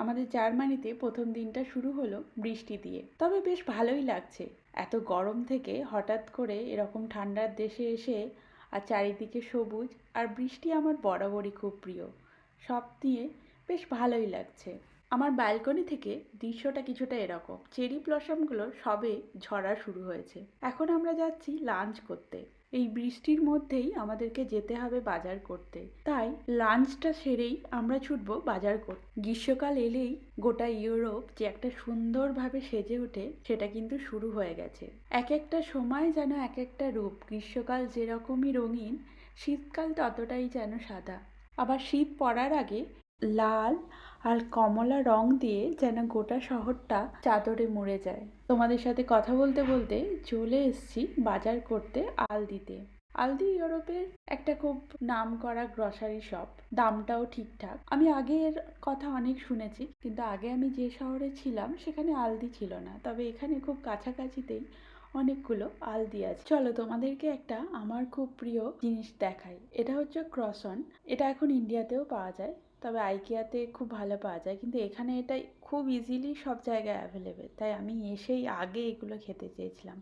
আমাদের জার্মানিতে প্রথম দিনটা শুরু হলো বৃষ্টি দিয়ে, তবে বেশ ভালোই লাগছে। এত গরম থেকে হঠাৎ করে এরকম ঠান্ডার দেশে এসে আর চারিদিকে সবুজ আর বৃষ্টি আমার বরাবরই খুব প্রিয়। সব দিয়ে বেশ ভালোই লাগছে। আমার ব্যালকনি থেকে দৃশ্যটা কিছুটা এরকম, চেরি ব্লসমগুলো সবে ঝরা শুরু হয়েছে। এখন আমরা যাচ্ছি লাঞ্চ করতে। এই বৃষ্টির মধ্যেই আমাদেরকে যেতে হবে বাজার করতে, তাই লাঞ্চটা সেরেই আমরা ছুটবো বাজার করতে। গ্রীষ্মকাল এলেই গোটা ইউরোপ যে একটা সুন্দরভাবে সেজে ওঠে সেটা কিন্তু শুরু হয়ে গেছে। এক একটা সময় যেন এক একটা রূপ। গ্রীষ্মকাল যেরকমই রঙিন, শীতকাল ততটাই যেন সাদা। আবার শীত পড়ার আগে লাল আর কমলা রং দিয়ে যেন গোটা শহরটা চাদরে মুড়ে যায়। তোমাদের সাথে কথা বলতে বলতে চলে এসেছি বাজার করতে আলদিতে। আলদি ইউরোপের একটা খুব নামকরা গ্রসারি শপ, দামটাও ঠিকঠাক। আমি আগে এর কথা অনেক শুনেছি, কিন্তু আগে আমি যে শহরে ছিলাম সেখানে আলদি ছিল না, তবে এখানে খুব কাছাকাছিতেই অনেকগুলো আলদি আছে। চলো তোমাদেরকে একটা আমার খুব প্রিয় জিনিস দেখাই। এটা হচ্ছে ক্রসন। এটা এখন ইন্ডিয়াতেও পাওয়া যায়, তবে আইকিয়াতে খুব ভালো পাওয়া যায়, কিন্তু এখানে এটা খুব ইজিলি সব জায়গায় অ্যাভেলেবেল, তাই আমি এসেই আগে এগুলো খেতে চেয়েছিলাম।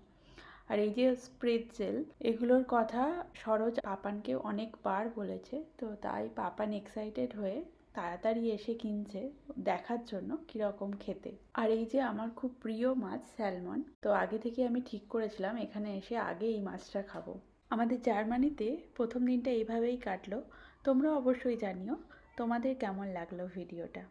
আর এই যে স্প্রেটজেল, এগুলোর কথা সরোজ পাপানকে অনেকবার বলেছে, তো তাই পাপান এক্সাইটেড হয়ে তাড়াতাড়ি এসে কিনছে দেখার জন্য কীরকম খেতে। আর এই যে আমার খুব প্রিয় মাছ স্যালমন, তো আগে থেকে আমি ঠিক করেছিলাম এখানে এসে আগে এই মাছটা খাবো। আমাদের জার্মানিতে প্রথম দিনটা এইভাবেই কাটলো। তোমরা অবশ্যই জানিও তোমাদের কেমন লাগলো ভিডিওটা।